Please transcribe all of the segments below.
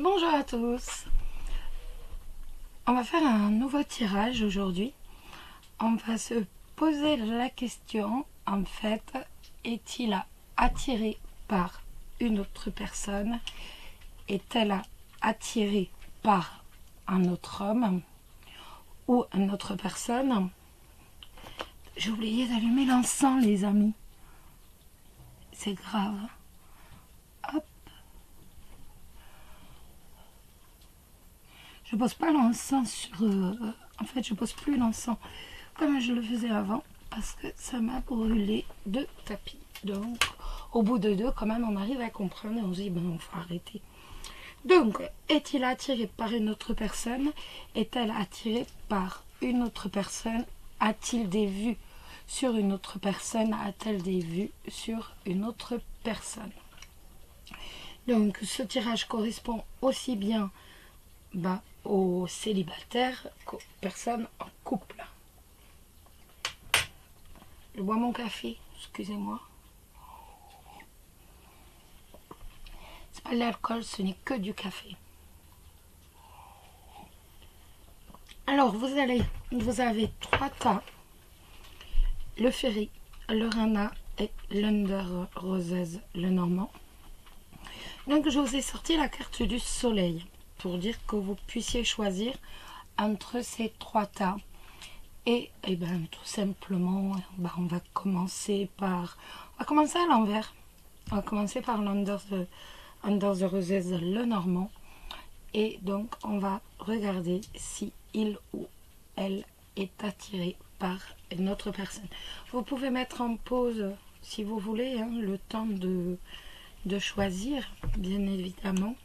Bonjour à tous. On va faire un nouveau tirage aujourd'hui. On va se poser la question, en fait, est-il attiré par une autre personne? Est-elle attirée par un autre homme ou une autre personne? J'ai oublié d'allumer l'encens, les amis. C'est grave. Hop. Je pose pas l'encens sur... en fait, je pose plus l'encens comme je le faisais avant parce que ça m'a brûlé de tapis. Donc, au bout de deux, quand même, on arrive à comprendre et on se dit, bon, il faut arrêter. Donc, est-il attiré par une autre personne? Est-elle attirée par une autre personne? A-t-il des vues sur une autre personne? A-t-elle des vues sur une autre personne? Donc, ce tirage correspond aussi bien aux célibataires qu'aux personnes en couple. Je bois mon café, excusez-moi. C'est pas de l'alcool, ce n'est que du café. Alors, vous avez trois tas. Le Ferry, le Rana et l'Under Roses, le Normand. Donc, je vous ai sorti la carte du soleil pour dire que vous puissiez choisir entre ces trois tas. Et bien, tout simplement, on va commencer à l'envers. On va commencer par l'Under the Roses, le Normand. Et donc, on va regarder si il ou elle est attiré par une autre personne. Vous pouvez mettre en pause, si vous voulez, le temps de choisir, bien évidemment.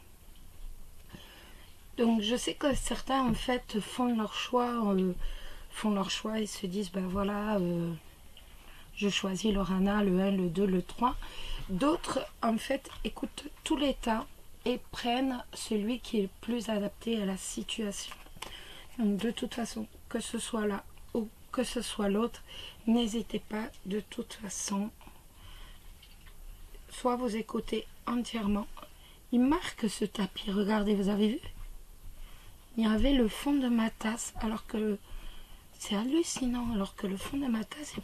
Donc, je sais que certains, en fait, font leur choix et se disent, voilà, je choisis le Rana, le 1, le 2, le 3. D'autres, en fait, écoutent tous les tas et prennent celui qui est le plus adapté à la situation. Donc, de toute façon, que ce soit là ou que ce soit l'autre, n'hésitez pas, de toute façon, soit vous écoutez entièrement. Il marque ce tapis, regardez, vous avez vu? Il y avait le fond de ma tasse, alors que c'est hallucinant, alors que le fond de ma tasse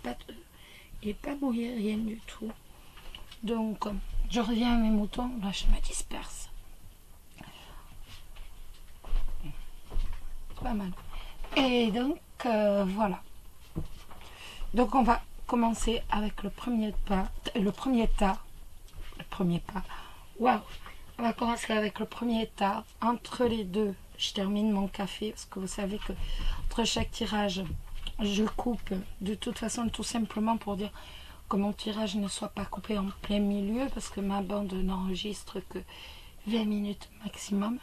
n'est pas mouillé, rien du tout. Donc, je reviens à mes moutons, là je me disperse. C'est pas mal. Et donc, voilà. Donc, on va commencer avec le premier pas. Waouh! On va commencer avec le premier tas. Entre les deux, je termine mon café parce que vous savez que entre chaque tirage, je coupe de toute façon, tout simplement pour dire que mon tirage ne soit pas coupé en plein milieu parce que ma bande n'enregistre que 20 minutes maximum.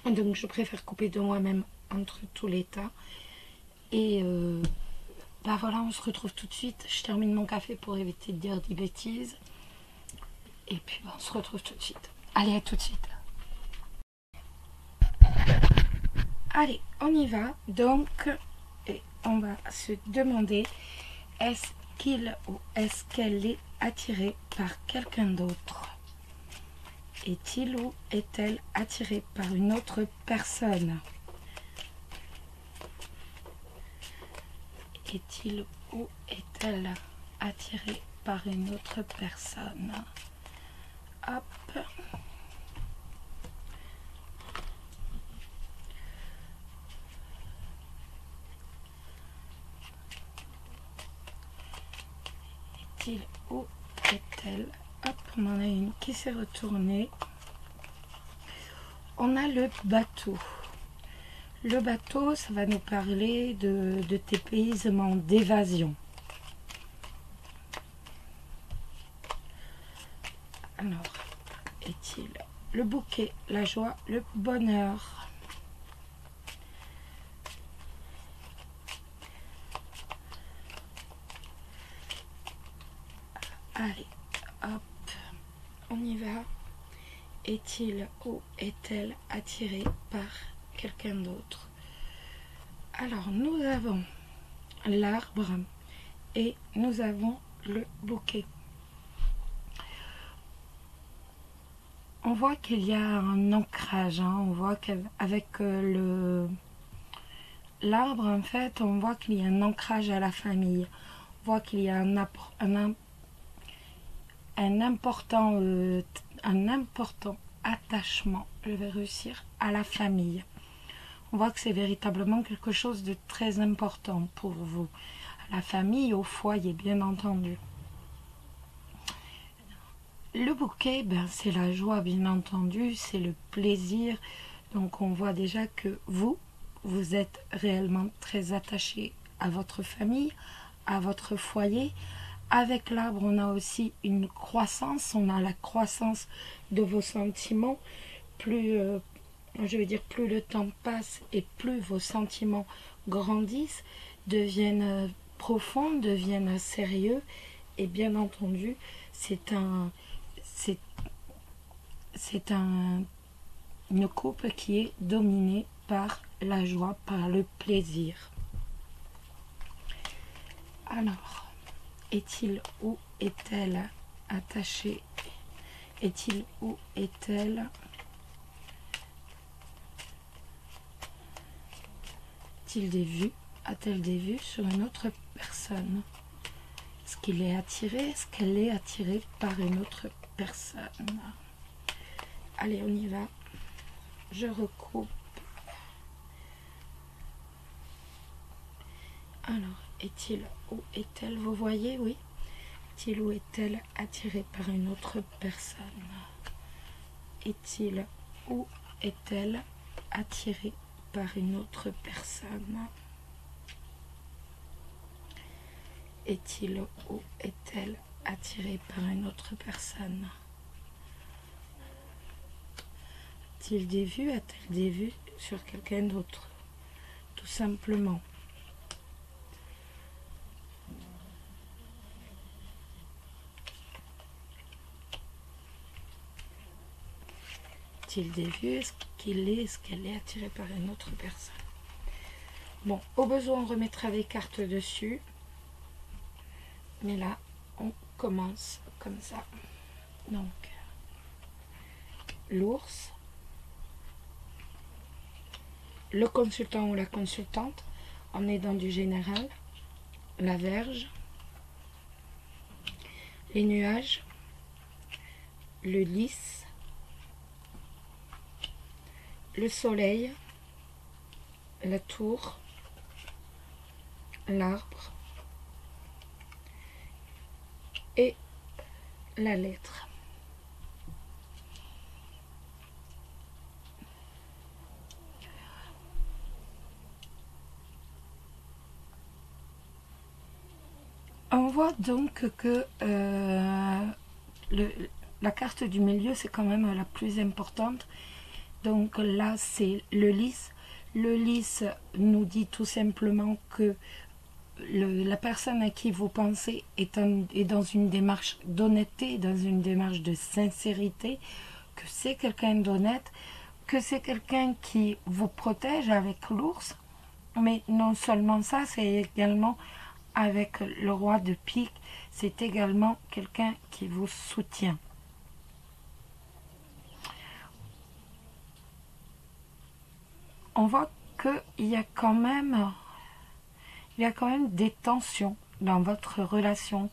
Donc, je préfère couper de moi-même entre tous les tas. Et voilà, on se retrouve tout de suite. Je termine mon café pour éviter de dire des bêtises. Et puis, on se retrouve tout de suite. Allez, à tout de suite. Allez, on y va. Donc, et on va se demander, est-ce qu'il ou est-ce qu'elle est attirée par quelqu'un d'autre? Est-il ou est-elle attirée par une autre personne? Est-il ou est-elle attirée par une autre personne? Hop. Est-il ou est-elle? Hop, on en a une qui s'est retournée. On a le bateau. Le bateau, ça va nous parler de dépaysement, d'évasion. Alors, est-il le bouquet, la joie, le bonheur? Allez, hop, on y va. Est-il ou est-elle attirée par quelqu'un d'autre? Alors, nous avons l'arbre et nous avons le bouquet. on voit qu'il y a un ancrage, hein. On voit qu'avec l'arbre, en fait, on voit qu'il y a un ancrage à la famille. On voit qu'il y a un important attachement, je vais réussir, à la famille. On voit que c'est véritablement quelque chose de très important pour vous. À la famille, au foyer, bien entendu. Le bouquet, ben, c'est la joie, bien entendu, c'est le plaisir. Donc on voit déjà que vous êtes réellement très attaché à votre famille, à votre foyer. Avec l'arbre, on a aussi une croissance, on a la croissance de vos sentiments. Plus, je veux dire, plus le temps passe et plus vos sentiments grandissent, deviennent profonds, deviennent sérieux. Et bien entendu, c'est une couple qui est dominée par la joie, par le plaisir. Alors, est-il ou est-elle attachée? Est-il ou est-elle a-t-il des vues? A-t-elle des vues sur une autre personne? Est-ce qu'il est attiré? Est-ce qu'elle est attirée par une autre personne? Allez, on y va. Je recoupe. Alors, est-il ou est-elle, vous voyez, oui? Est-il ou est-elle attiré par une autre personne? Est-il ou est-elle attiré par une autre personne? Est-il ou est-elle attiré par une autre personne? A-t-il des vues? A-t-elle des vues sur quelqu'un d'autre? Tout simplement. A-t-il des vues? Est-ce qu'elle est attirée par une autre personne? Bon, au besoin, on remettra les cartes dessus. Mais là, on commence comme ça. Donc, l'ours, le consultant ou la consultante, on est dans du général, la Vierge, les nuages, le lys, le soleil, la tour, l'arbre et la lettre. On voit donc que la carte du milieu, c'est quand même la plus importante. Donc là, c'est le lys. Le lys nous dit tout simplement que la personne à qui vous pensez est dans une démarche d'honnêteté, dans une démarche de sincérité, que c'est quelqu'un d'honnête, que c'est quelqu'un qui vous protège avec l'ours. Mais non seulement ça, c'est également avec le roi de pique, c'est également quelqu'un qui vous soutient. On voit qu'il y a quand même des tensions dans votre relation.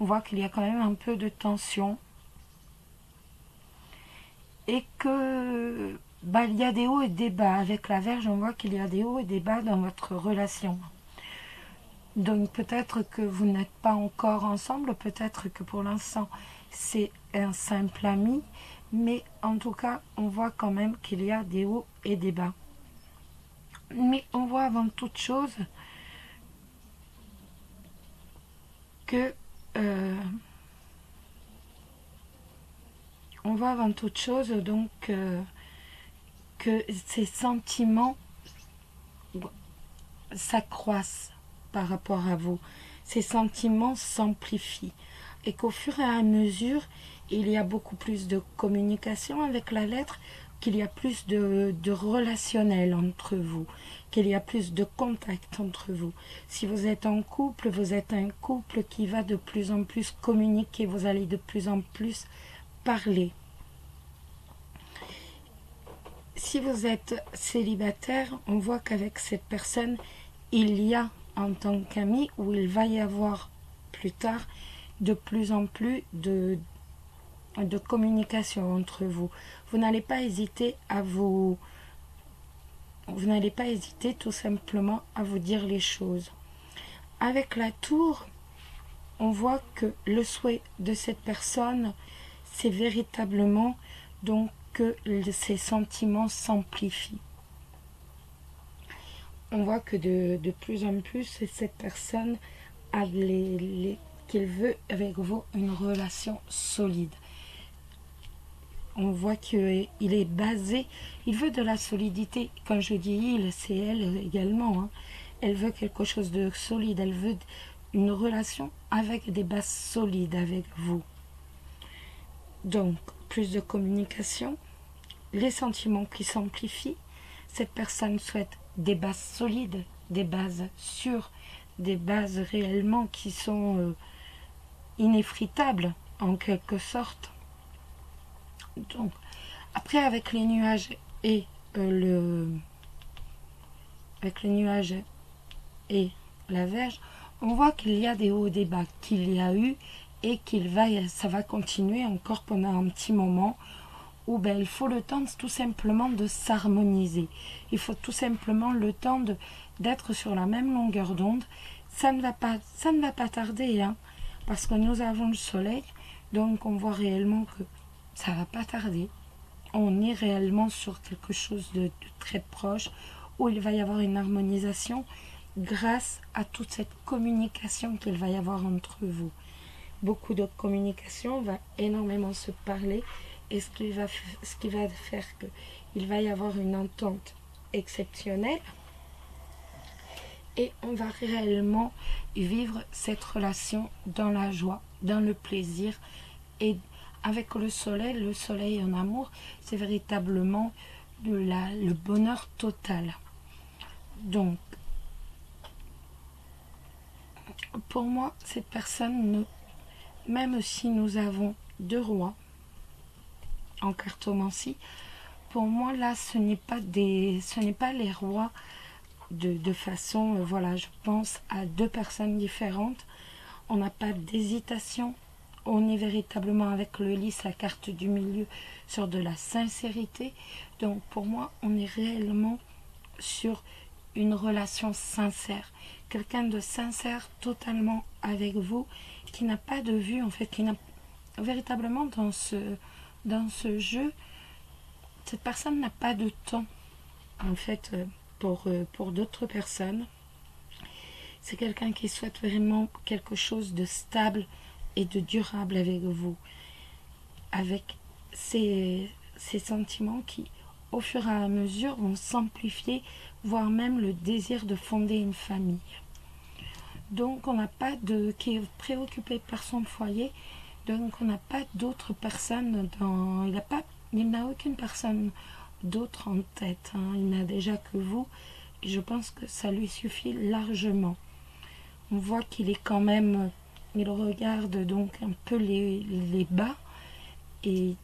On voit qu'il y a quand même un peu de tension. Et que il y a des hauts et des bas. Avec la Vierge, on voit qu'il y a des hauts et des bas dans votre relation. Donc peut-être que vous n'êtes pas encore ensemble, peut-être que pour l'instant c'est un simple ami, mais en tout cas on voit quand même qu'il y a des hauts et des bas. Mais on voit avant toute chose que donc que ces sentiments s'accroissent par rapport à vous. Ces sentiments s'amplifient et qu'au fur et à mesure, il y a beaucoup plus de communication avec la lettre, qu'il y a plus de relationnel entre vous, qu'il y a plus de contact entre vous. Si vous êtes en couple, vous êtes un couple qui va de plus en plus communiquer, vous allez de plus en plus parler. si vous êtes célibataire, on voit qu'avec cette personne, il y a en tant qu'ami, ou il va y avoir plus tard de plus en plus de communication entre vous. Vous n'allez pas hésiter tout simplement à vous dire les choses. Avec la tour, on voit que le souhait de cette personne, c'est véritablement donc que ses sentiments s'amplifient. On voit que de plus en plus, cette personne a qu'il veut avec vous une relation solide. On voit qu'il est basé, il veut de la solidité. Quand je dis il, c'est elle également. Hein. Elle veut quelque chose de solide, elle veut une relation avec des bases solides avec vous. Donc, plus de communication, les sentiments qui s'amplifient. Cette personne souhaite des bases solides, des bases sûres, des bases réellement qui sont ineffritables en quelque sorte. Donc, après avec les nuages et avec les nuages et la Vierge, on voit qu'il y a des hauts et des bas, qu'il y a eu et ça va continuer encore pendant un petit moment où il faut le temps tout simplement de s'harmoniser. Il faut tout simplement le temps d'être sur la même longueur d'onde. Ça ne va pas tarder, hein, parce que nous avons le soleil, donc on voit réellement que ça ne va pas tarder. On est réellement sur quelque chose de très proche où il va y avoir une harmonisation grâce à toute cette communication qu'il va y avoir entre vous. Beaucoup de communication, on va énormément se parler et ce qui va faire qu'il va y avoir une entente exceptionnelle et on va réellement vivre cette relation dans la joie, dans le plaisir et avec le soleil en amour, c'est véritablement le bonheur total. Donc, pour moi, cette personne, même si nous avons 2 rois en cartomancie, pour moi, là, ce n'est pas les rois de façon, voilà, je pense à 2 personnes différentes. On n'a pas d'hésitation. On est véritablement avec le lys, la carte du milieu, sur de la sincérité. Donc pour moi, on est réellement sur une relation sincère. Quelqu'un de sincère totalement avec vous, qui n'a pas de vue, en fait, qui n'a véritablement dans ce jeu, cette personne n'a pas de temps, en fait, pour d'autres personnes. C'est quelqu'un qui souhaite vraiment quelque chose de stable et de durable avec vous, avec ces sentiments qui, au fur et à mesure, vont s'amplifier, voire même le désir de fonder une famille. Donc, on n'a pas qui est préoccupé par son foyer, donc on n'a pas d'autres personnes il n'a aucune personne d'autre en tête, hein. Il n'a déjà que vous, et je pense que ça lui suffit largement. On voit qu'il est quand même, il regarde donc un peu les bas et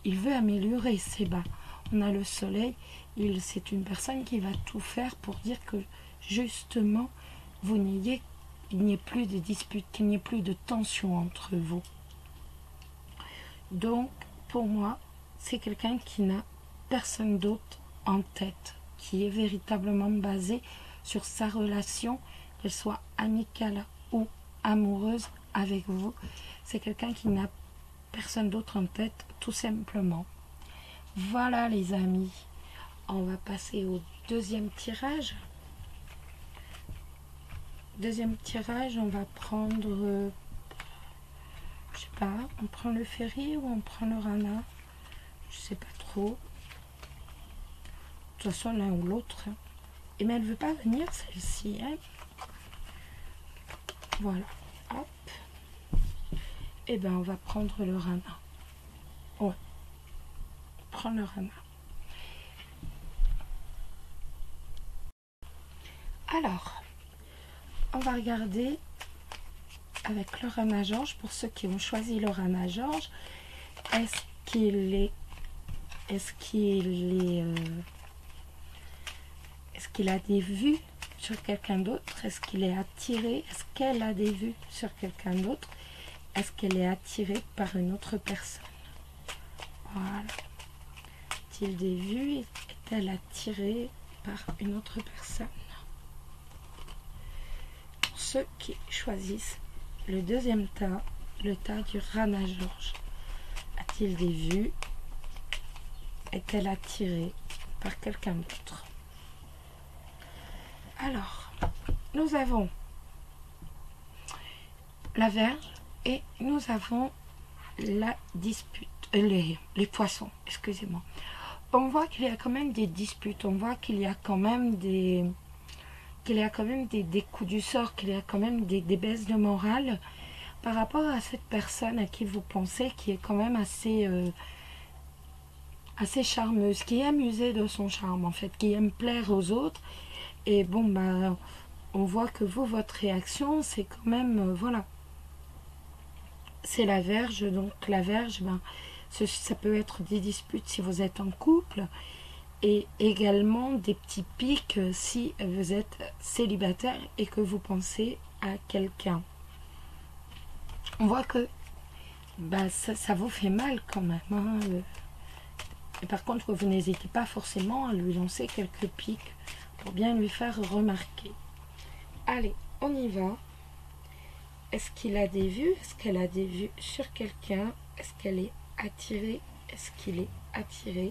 il veut améliorer ses bas. On a le soleil, c'est une personne qui va tout faire pour dire que justement il n'y ait plus de disputes, qu'il n'y ait plus de tension entre vous. Donc pour moi, c'est quelqu'un qui n'a personne d'autre en tête, qui est véritablement basé sur sa relation, qu'elle soit amicale ou amoureuse avec vous. C'est quelqu'un qui n'a personne d'autre en tête, tout simplement. Voilà les amis, on va passer au deuxième tirage. Deuxième tirage, on va prendre, je sais pas, on prend le ferry ou on prend le rana, je sais pas trop. De toute façon, l'un ou l'autre. Et mais elle veut pas venir celle-ci, hein. Voilà, hop. Et ben on va prendre le rana. Ouais, prends le rana. Alors, on va regarder avec le rana Georges, pour ceux qui ont choisi le rana Georges, est-ce qu'il est Est-ce qu'il a des vues sur quelqu'un d'autre? Est-ce qu'il est attiré? Est-ce qu'elle a des vues sur quelqu'un d'autre? Est-ce qu'elle est attirée par une autre personne? Voilà. A-t-il des vues? Est-elle attirée par une autre personne? Pour ceux qui choisissent le deuxième tas, le tas du Rana George. A-t-il des vues? Est-elle attirée par quelqu'un d'autre? Alors, nous avons la Vierge et nous avons la dispute, les poissons, excusez-moi. On voit qu'il y a quand même des disputes, on voit qu'il y a quand même des coups du sort, qu'il y a quand même des baisses de morale par rapport à cette personne à qui vous pensez qui est quand même assez charmeuse, qui aime user de son charme en fait, qui aime plaire aux autres. Et bon, bah, on voit que vous, votre réaction, c'est quand même, voilà. C'est la Vierge, donc la Vierge, ben, ça peut être des disputes si vous êtes en couple, et également des petits pics si vous êtes célibataire et que vous pensez à quelqu'un. On voit que bah, ça vous fait mal quand même. Hein. Et par contre, vous n'hésitez pas forcément à lui lancer quelques pics pour bien lui faire remarquer. Allez, on y va. Est-ce qu'il a des vues? Est-ce qu'elle a des vues sur quelqu'un? Est-ce qu'elle est attirée? Est-ce qu'il est attiré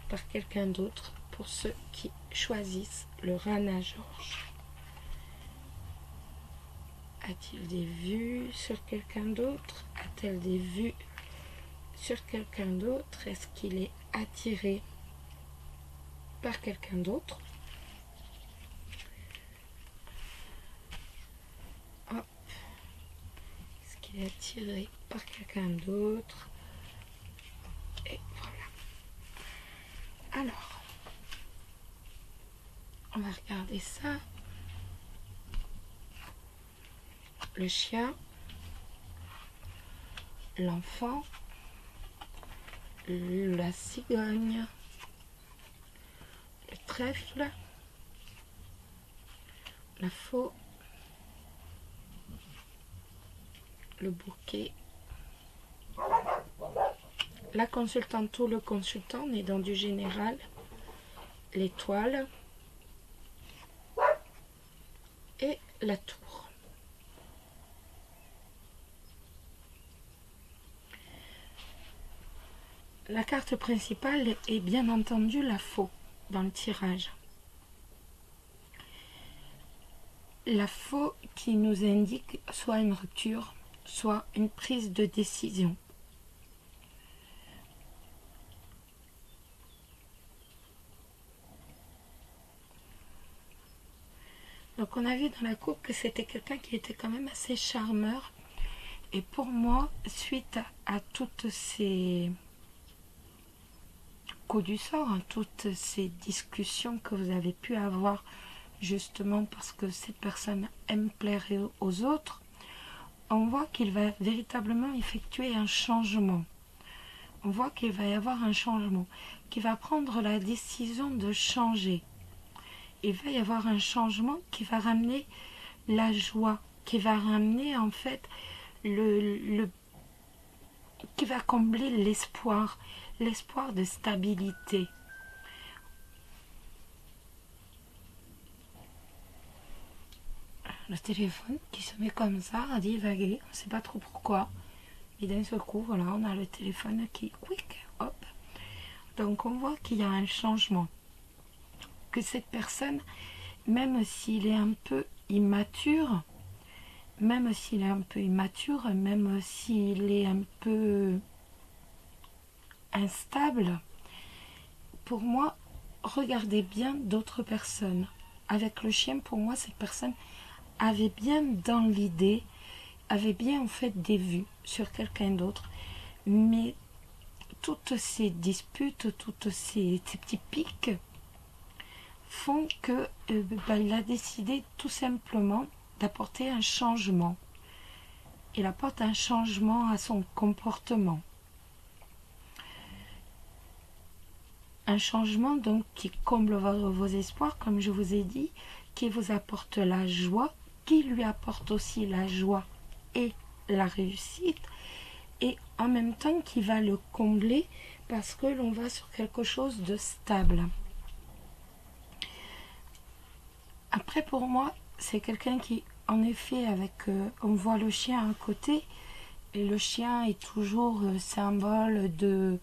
par quelqu'un d'autre? Pour ceux qui choisissent le Rana George. A-t-il des vues sur quelqu'un d'autre? A-t-elle des vues sur quelqu'un d'autre? Est-ce qu'il est attiré par quelqu'un d'autre? Hop. Est-ce qu'il est attiré par quelqu'un d'autre? Et voilà. Alors, on va regarder ça. Le chien, l'enfant, la cigogne, le trèfle, la faux, le bouquet, la consultante ou le consultant, on est dans du général, l'étoile et la tour. La carte principale est bien entendu la faux dans le tirage. La faux qui nous indique soit une rupture, soit une prise de décision. Donc on a vu dans la coupe que c'était quelqu'un qui était quand même assez charmeur. Et pour moi, suite à toutes ces coups du sort, hein, toutes ces discussions que vous avez pu avoir justement parce que cette personne aime plaire aux autres, on voit qu'il va véritablement effectuer un changement. On voit qu'il va y avoir un changement, qu'il va prendre la décision de changer. Il va y avoir un changement qui va ramener la joie, qui va ramener en fait qui va combler l'espoir de stabilité. Le téléphone qui se met comme ça à divaguer, on ne sait pas trop pourquoi. Et d'un seul coup, voilà, on a le téléphone qui, quick, hop. Donc on voit qu'il y a un changement. Que cette personne, même s'il est un peu immature, même s'il est un peu instable, pour moi, regardez bien d'autres personnes. Avec le chien, pour moi, cette personne avait bien dans l'idée, avait bien en fait des vues sur quelqu'un d'autre, mais toutes ces disputes, toutes ces petits pics font que il a décidé tout simplement d'apporter un changement. Il apporte un changement à son comportement. un changement donc qui comble vos espoirs, comme je vous ai dit, qui vous apporte la joie, qui lui apporte aussi la joie et la réussite, et en même temps qui va le combler parce que l'on va sur quelque chose de stable. Après, pour moi, c'est quelqu'un qui, en effet, on voit le chien à côté, et le chien est toujours symbole de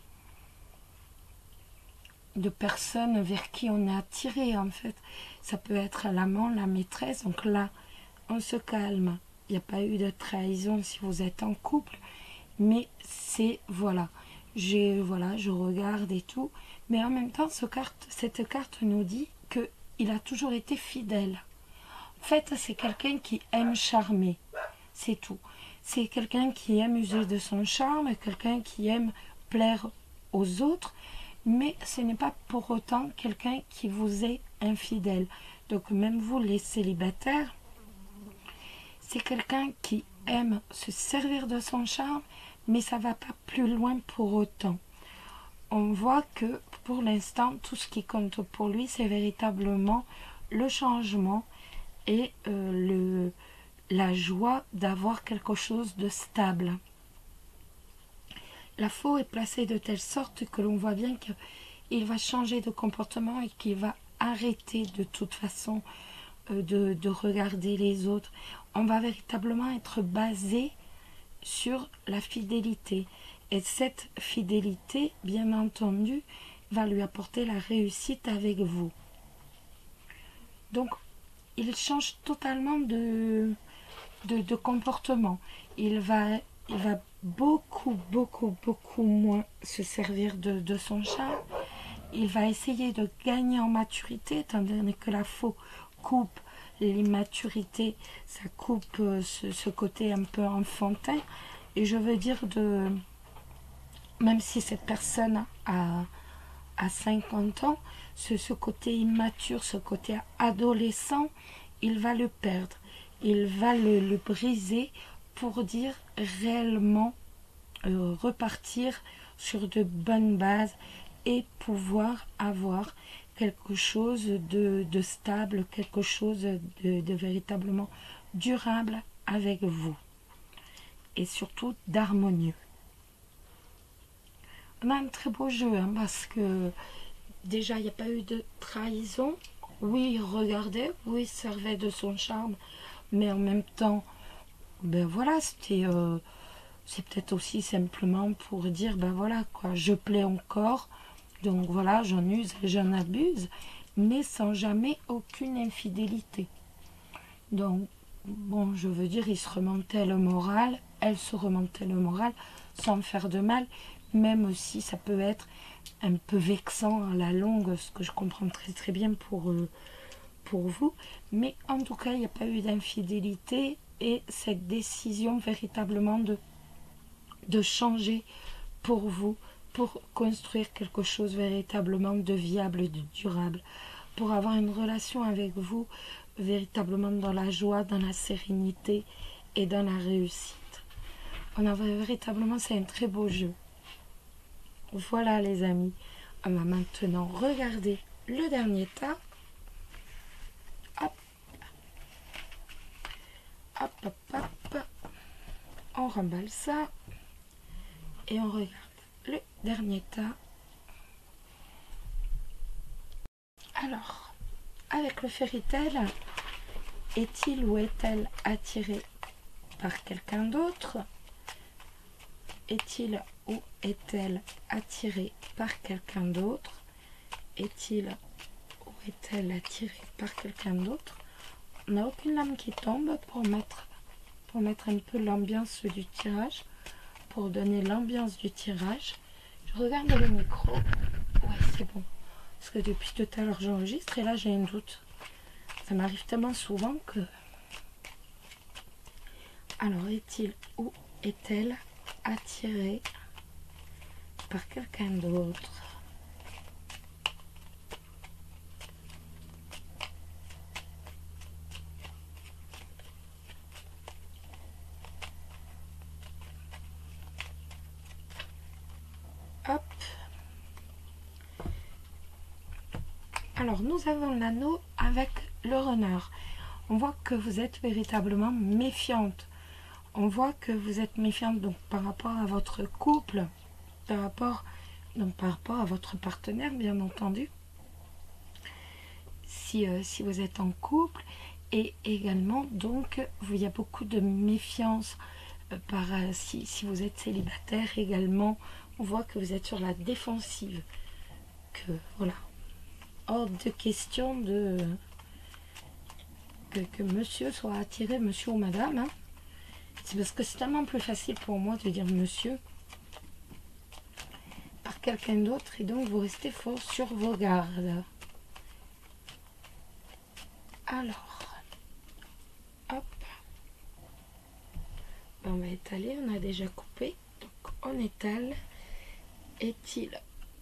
personnes vers qui on est attiré, en fait. Ça peut être l'amant, la maîtresse, donc là, on se calme. Il n'y a pas eu de trahison si vous êtes en couple, mais c'est, voilà, je regarde et tout, mais en même temps, cette carte nous dit qu'il a toujours été fidèle. En fait, c'est quelqu'un qui aime charmer, c'est tout. C'est quelqu'un qui aime user de son charme, quelqu'un qui aime plaire aux autres, mais ce n'est pas pour autant quelqu'un qui vous est infidèle. Donc même vous, les célibataires, c'est quelqu'un qui aime se servir de son charme, mais ça ne va pas plus loin pour autant. On voit que pour l'instant, tout ce qui compte pour lui, c'est véritablement le changement et la joie d'avoir quelque chose de stable. La faux est placée de telle sorte que l'on voit bien qu'il va changer de comportement et qu'il va arrêter de toute façon de regarder les autres. On va véritablement être basé sur la fidélité. Et cette fidélité, bien entendu, va lui apporter la réussite avec vous. Donc, il change totalement de comportement. Il va beaucoup moins se servir de son charme. Il va essayer de gagner en maturité, étant donné que la faux coupe l'immaturité, ça coupe ce côté un peu enfantin. Et je veux dire, même si cette personne a 50 ans, ce côté immature, ce côté adolescent, il va le perdre. Il va le briser pour dire réellement repartir sur de bonnes bases et pouvoir avoir quelque chose de stable, quelque chose de véritablement durable avec vous et surtout d'harmonieux. On a un très beau jeu parce que déjà il n'y a pas eu de trahison. Oui, il regardait, oui, il servait de son charme, mais en même temps, ben voilà, c'est peut-être aussi simplement pour dire, ben voilà, quoi, je plais encore, donc voilà, j'en use et j'en abuse, mais sans jamais aucune infidélité. Donc, bon, je veux dire, il se remontait le moral, elle se remontait le moral, sans faire de mal, même si ça peut être un peu vexant à la longue, ce que je comprends très très bien pour vous. Mais en tout cas, il n'y a pas eu d'infidélité et cette décision véritablement de changer pour vous, pour construire quelque chose véritablement de viable et de durable, pour avoir une relation avec vous véritablement dans la joie, dans la sérénité et dans la réussite. On a véritablement, c'est un très beau jeu. Voilà les amis, on va maintenant regarder le dernier tas. Hop, hop, hop, hop. On remballe ça et on regarde le dernier tas. Alors, avec le fairy-tale, est-il ou est-elle attiré par quelqu'un d'autre? Est-il ou est-elle attirée par quelqu'un d'autre? Est-il ou est-elle attirée par quelqu'un d'autre? On n'a aucune lame qui tombe pour mettre un peu l'ambiance du tirage, pour donner l'ambiance du tirage. Je regarde le micro. Ouais, c'est bon. Parce que depuis tout à l'heure, j'enregistre et là, j'ai un doute. Ça m'arrive tellement souvent que... Alors, est-il ou est-elle attirée par quelqu'un d'autre? Hop. Alors, nous avons l'anneau avec le renard. On voit que vous êtes véritablement méfiante. On voit que vous êtes méfiante donc par rapport à votre couple, par rapport à votre partenaire, bien entendu. Si vous êtes en couple, et également donc il y a beaucoup de méfiance si vous êtes célibataire également. On voit que vous êtes sur la défensive, que voilà, hors de question que monsieur soit attiré, monsieur ou madame, hein. C'est parce que c'est tellement plus facile pour moi de dire monsieur par quelqu'un d'autre, et donc vous restez fort sur vos gardes. Alors, hop, on va étaler, on a déjà coupé, donc on étale. Est-il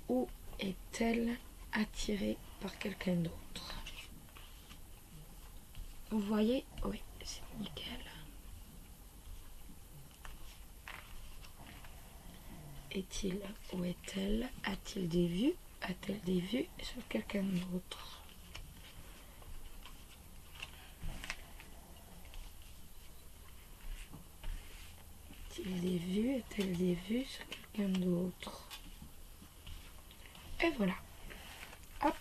ou est-elle attirée par quelqu'un d'autre? Vous voyez? Oui, c'est nickel. Est-il ou est-elle? A-t-il des vues? A-t-elle des vues sur quelqu'un d'autre? A-t-il des vues? A-t-elle des vues sur quelqu'un d'autre? Et voilà. Hop.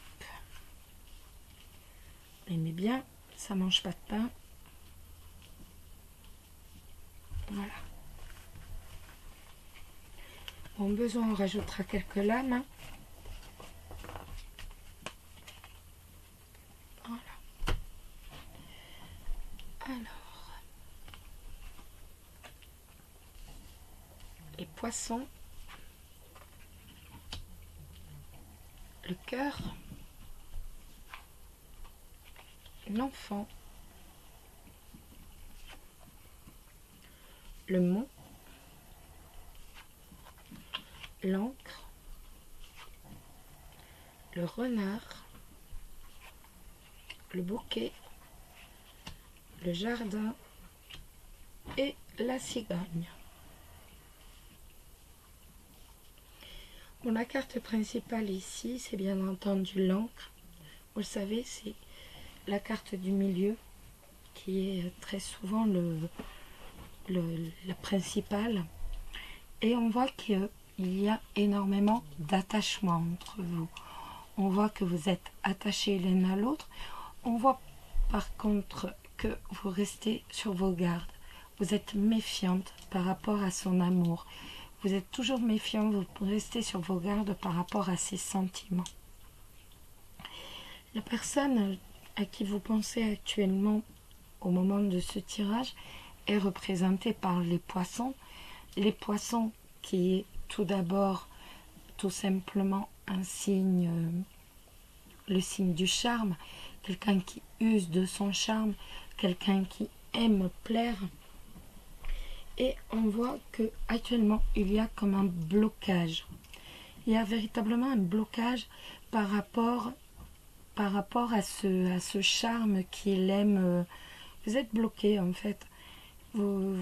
Aimez bien, ça mange pas de pain. Voilà. Au besoin, on rajoutera quelques lames. Hein. Voilà. Alors, les poissons, le cœur, l'enfant, le mont, l'encre, le renard, le bouquet, le jardin et la cigogne. Bon, la carte principale ici, c'est bien entendu l'encre. Vous le savez, c'est la carte du milieu qui est très souvent la principale. Et on voit qu'il y a énormément d'attachement entre vous. On voit que vous êtes attachés l'un à l'autre. On voit par contre que vous restez sur vos gardes. Vous êtes méfiante par rapport à son amour. Vous êtes toujours méfiant, vous restez sur vos gardes par rapport à ses sentiments. La personne à qui vous pensez actuellement au moment de ce tirage est représentée par les poissons. Les poissons qui est tout d'abord tout simplement un signe, le signe du charme, quelqu'un qui use de son charme, quelqu'un qui aime plaire. Et on voit que actuellement il y a comme un blocage. Il y a véritablement un blocage par rapport à ce charme qu'il aime. Vous êtes bloqué en fait. Vous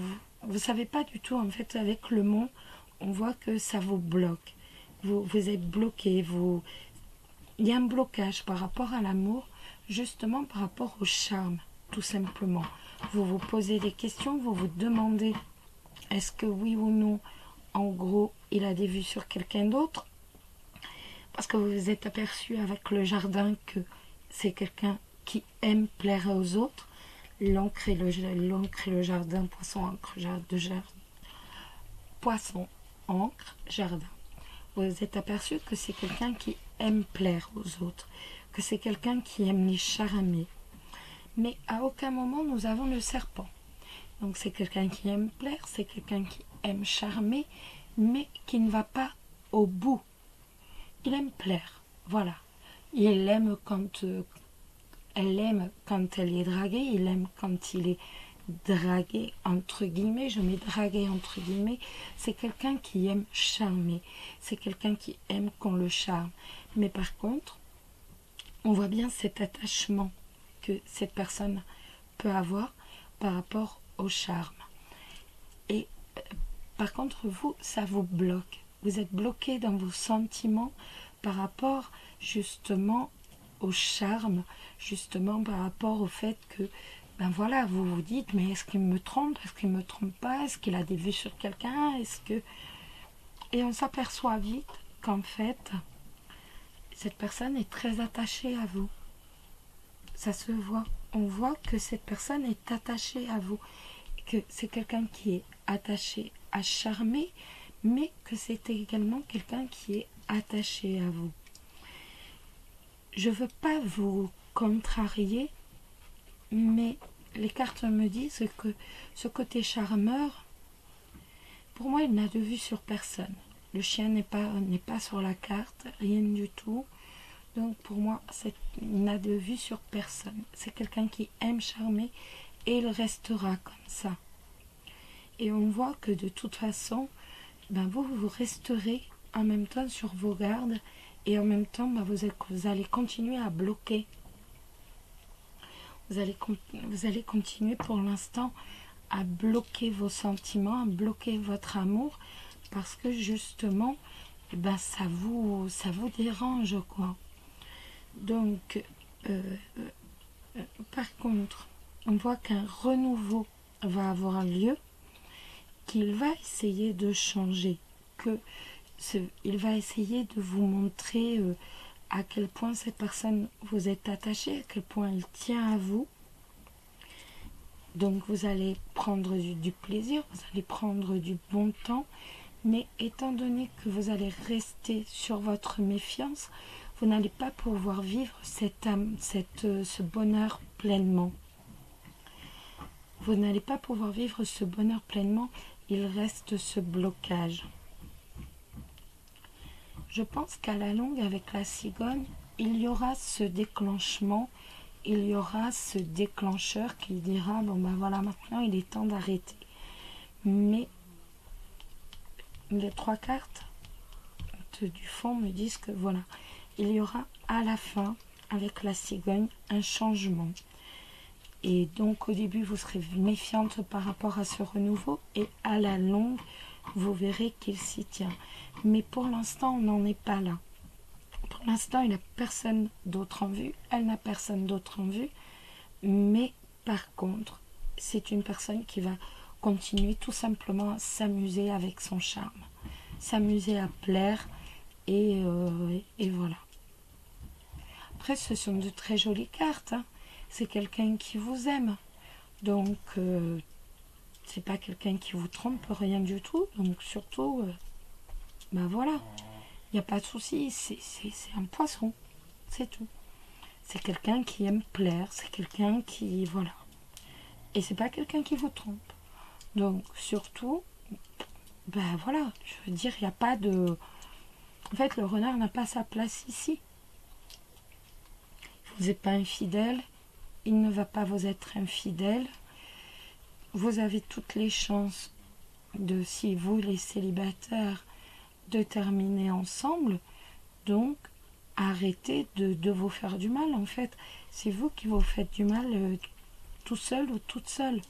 savez pas du tout en fait, avec le mot, on voit que ça vous bloque. Vous êtes bloqué. Il y a un blocage par rapport à l'amour, justement par rapport au charme, tout simplement. Vous vous posez des questions, vous vous demandez est-ce que oui ou non, en gros, il a des vues sur quelqu'un d'autre? Parce que vous vous êtes aperçu avec le jardin que c'est quelqu'un qui aime plaire aux autres. L'encre et le jardin, poisson, encre, poisson, encre, jardin. Vous vous êtes aperçu que c'est quelqu'un qui aime plaire aux autres, que c'est quelqu'un qui aime les charmer. Mais à aucun moment nous avons le serpent. Donc c'est quelqu'un qui aime plaire, c'est quelqu'un qui aime charmer, mais qui ne va pas au bout. Il aime plaire, voilà. Il aime elle aime quand elle est draguée, il aime quand il est dragué, entre guillemets, je mets dragué entre guillemets. C'est quelqu'un qui aime charmer, c'est quelqu'un qui aime qu'on le charme. Mais par contre, on voit bien cet attachement que cette personne peut avoir par rapport au charme. Et par contre, vous, ça vous bloque. Vous êtes bloqué dans vos sentiments par rapport justement au charme, justement par rapport au fait que, ben voilà, vous vous dites, mais est-ce qu'il me trompe, est-ce qu'il me trompe pas, est-ce qu'il a des vues sur quelqu'un, est-ce que... Et on s'aperçoit vite qu'en fait, cette personne est très attachée à vous. Ça se voit. On voit que cette personne est attachée à vous. Que c'est quelqu'un qui est attaché à charmer, mais que c'est également quelqu'un qui est attaché à vous. Je ne veux pas vous contrarier, mais les cartes me disent que ce côté charmeur, pour moi, il n'a de vue sur personne. Le chien n'est pas sur la carte, rien du tout. Donc pour moi, il n'a de vue sur personne. C'est quelqu'un qui aime charmer et il restera comme ça. Et on voit que de toute façon, ben vous resterez en même temps sur vos gardes et en même temps, ben vous allez continuer à bloquer. Vous allez continuer pour l'instant à bloquer vos sentiments, à bloquer votre amour parce que justement, ben ça vous dérange quoi. Donc, par contre, on voit qu'un renouveau va avoir lieu, qu'il va essayer de changer, il va essayer de vous montrer à quel point cette personne vous est attachée, à quel point elle tient à vous. Donc vous allez prendre du plaisir, vous allez prendre du bon temps, mais étant donné que vous allez rester sur votre méfiance, vous n'allez pas pouvoir vivre ce bonheur pleinement. Vous n'allez pas pouvoir vivre ce bonheur pleinement, il reste ce blocage. Je pense qu'à la longue, avec la cigogne, il y aura ce déclenchement, il y aura ce déclencheur qui dira, bon ben voilà, maintenant il est temps d'arrêter. Mais les 3 cartes du fond me disent que voilà, il y aura à la fin, avec la cigogne, un changement. Et donc au début, vous serez méfiante par rapport à ce renouveau et à la longue, vous verrez qu'il s'y tient. Mais pour l'instant, on n'en est pas là. Pour l'instant, il n'a personne d'autre en vue, elle n'a personne d'autre en vue. Mais par contre, c'est une personne qui va continuer tout simplement à s'amuser avec son charme. S'amuser à plaire et voilà. Après, ce sont de très jolies cartes. Hein. C'est quelqu'un qui vous aime. Donc, c'est pas quelqu'un qui vous trompe, rien du tout. Donc, surtout, ben voilà. Il n'y a pas de souci. C'est un poisson. C'est tout. C'est quelqu'un qui aime plaire. C'est quelqu'un qui... Voilà. Et c'est pas quelqu'un qui vous trompe. Donc, surtout, ben voilà. Je veux dire, il n'y a pas de... En fait, le renard n'a pas sa place ici. Vous n'êtes pas infidèle. Il ne va pas vous être infidèle. Vous avez toutes les chances de, si vous les célibataires, de terminer ensemble. Donc, arrêtez de vous faire du mal. En fait, c'est vous qui vous faites du mal tout seul ou toute seule.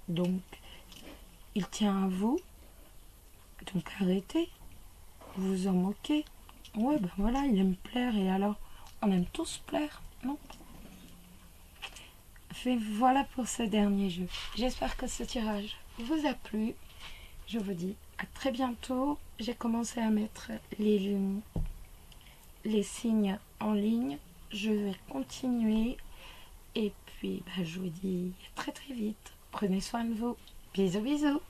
Donc, il tient à vous. Donc, arrêtez. Vous vous en moquez. Ouais, ben voilà, il aime plaire. Et alors, on aime tous plaire, non ? Voilà pour ce dernier jeu. J'espère que ce tirage vous a plu. Je vous dis à très bientôt. J'ai commencé à mettre les signes en ligne. Je vais continuer. Et puis, je vous dis à très très vite. Prenez soin de vous. Bisous, bisous.